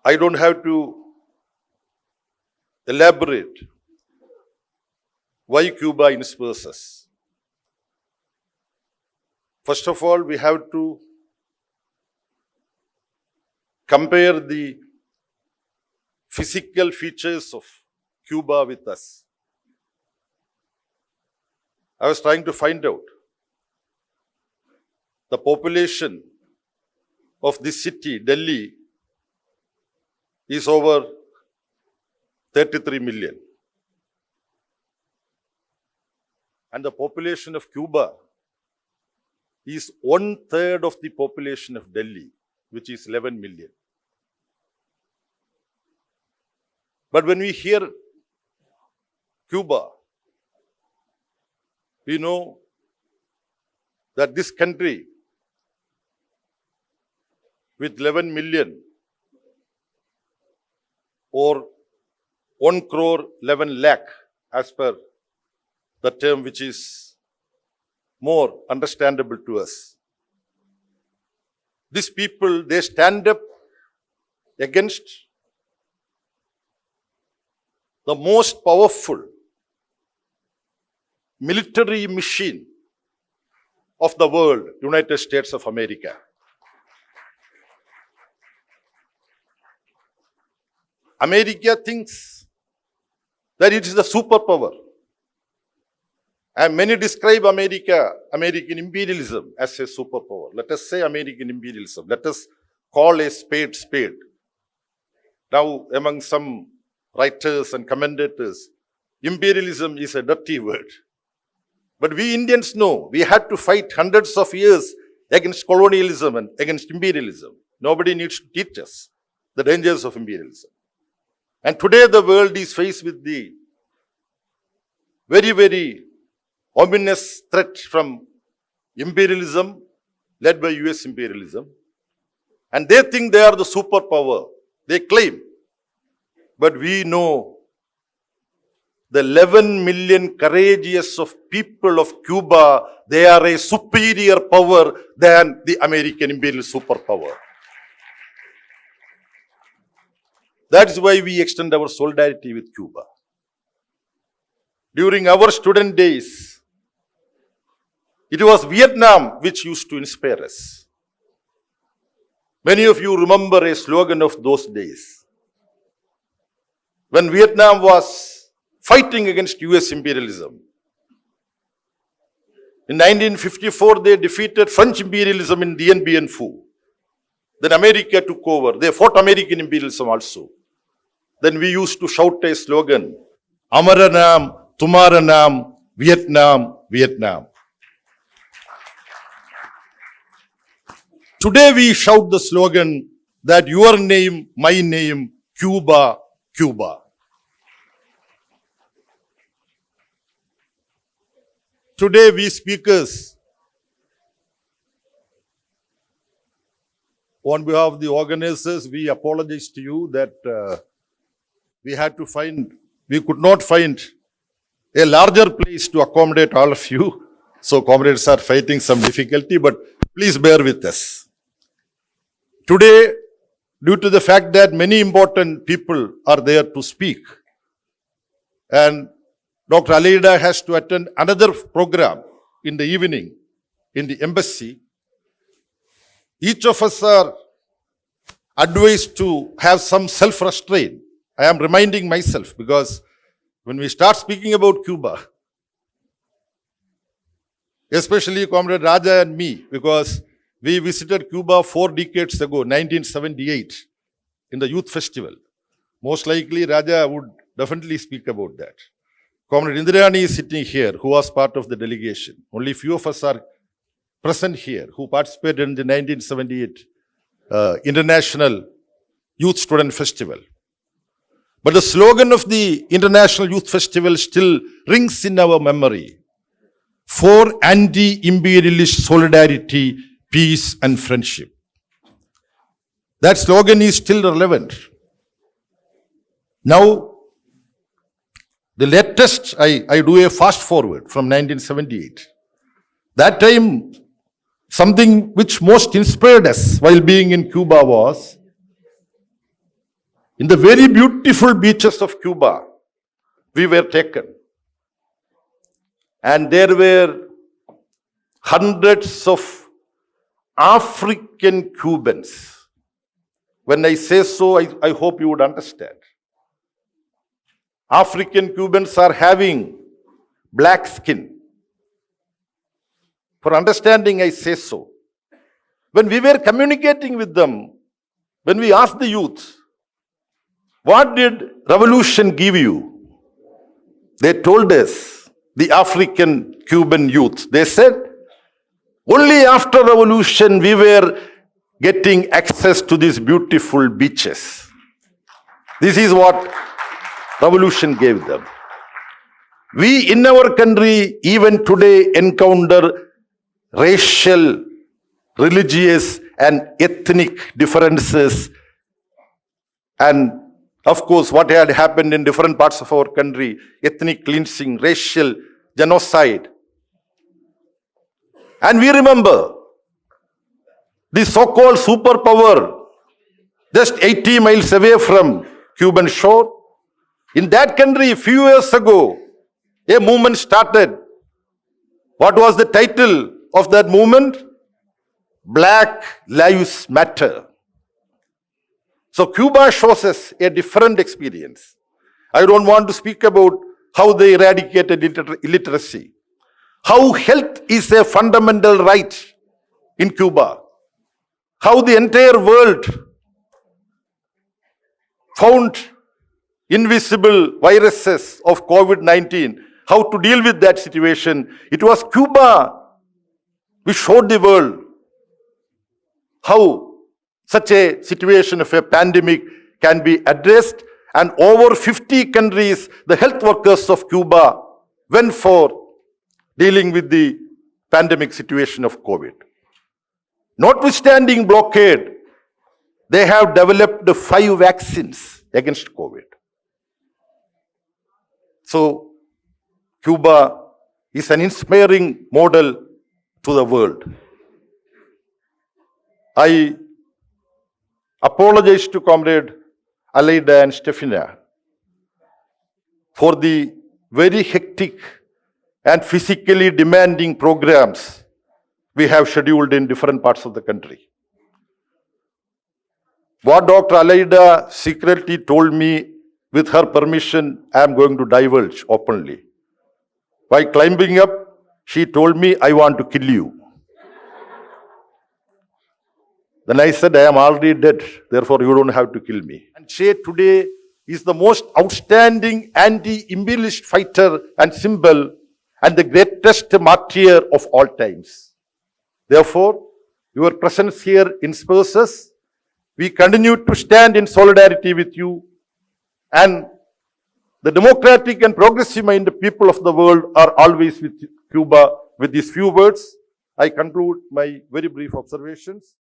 I don't have to elaborate why Cuba inspires us. First of all, we have to compare the physical features of Cuba with us. I was trying to find out the population of this city, Delhi, is over 33 million. And the population of Cuba is 1/3 of the population of Delhi, which is 11 million. But when we hear Cuba, we know that this country with 11 million or 1 crore 11 lakh as per the term which is more understandable to us. These people, they stand up against the most powerful military machine of the world, United States of America. America thinks that it is the superpower. And many describe American imperialism as a superpower. Let us say American imperialism. Let us call a spade spade. Now, among some writers and commentators, imperialism is a dirty word. But we Indians know we had to fight hundreds of years against colonialism and against imperialism. Nobody needs to teach us the dangers of imperialism. And today the world is faced with the very, very ominous threat from imperialism led by US imperialism. And they think they are the superpower. They claim. But we know the 11 million courageous of people of Cuba, they are a superior power than the American imperial superpower. That is why we extend our solidarity with Cuba. During our student days, it was Vietnam which used to inspire us. Many of you remember a slogan of those days. When Vietnam was fighting against US imperialism. In 1954, they defeated French imperialism in Dien Bien Phu. Then America took over. They fought American imperialism also. Then we used to shout a slogan, Hamara naam, tumhara naam, Vietnam, Vietnam. Today we shout the slogan that your name, my name, Cuba, Cuba. Today we speakers, on behalf of the organizers, we apologize to you that we could not find a larger place to accommodate all of you. So comrades are fighting some difficulty, but please bear with us. Today, due to the fact that many important people are there to speak, and Dr. Alida has to attend another program in the evening in the embassy, each of us are advised to have some self-restraint. I am reminding myself because when we start speaking about Cuba, especially Comrade Raja and me, because we visited Cuba 4 decades ago, 1978, in the Youth Festival. Most likely Raja would definitely speak about that. Comrade Indrani is sitting here, who was part of the delegation. Only few of us are present here, who participated in the 1978 International Youth Student Festival. But the slogan of the International Youth Festival still rings in our memory. For anti-imperialist solidarity, peace and friendship. That slogan is still relevant. Now, the latest, I do a fast forward from 1978. That time, something which most inspired us while being in Cuba was In the very beautiful beaches of Cuba, we were taken. And there were hundreds of African Cubans. When I say so, I hope you would understand. African Cubans are having black skin. For understanding, I say so. When we were communicating with them, when we asked the youth, what did revolution give you? They told us, the African Cuban youth, they said, only after revolution we were getting access to these beautiful beaches. This is what revolution gave them. We in our country even today encounter racial, religious and ethnic differences, and of course what had happened in different parts of our country, ethnic cleansing, racial genocide. And we remember the so-called superpower just 80 miles away from Cuban shore. In that country, a few years ago, a movement started. What was the title of that movement? Black Lives Matter. So Cuba shows us a different experience. I don't want to speak about how they eradicated illiteracy, how health is a fundamental right in Cuba, how the entire world found invisible viruses of COVID-19, how to deal with that situation. It was Cuba which showed the world how such a situation of a pandemic can be addressed, and over 50 countries, the health workers of Cuba went for dealing with the pandemic situation of COVID. Notwithstanding blockade, they have developed 5 vaccines against COVID. So, Cuba is an inspiring model to the world. I apologize to Comrade Aleida and Stefania for the very hectic and physically demanding programs we have scheduled in different parts of the country. What Dr. Aleida secretly told me, with her permission, I am going to divulge openly. By climbing up, she told me, I want to kill you. Then I said, I am already dead, therefore you don't have to kill me. And Che today is the most outstanding anti-imperialist fighter and symbol and the greatest martyr of all times. Therefore, your presence here inspires us. We continue to stand in solidarity with you, and the democratic and progressive minded people of the world are always with Cuba. With these few words, I conclude my very brief observations.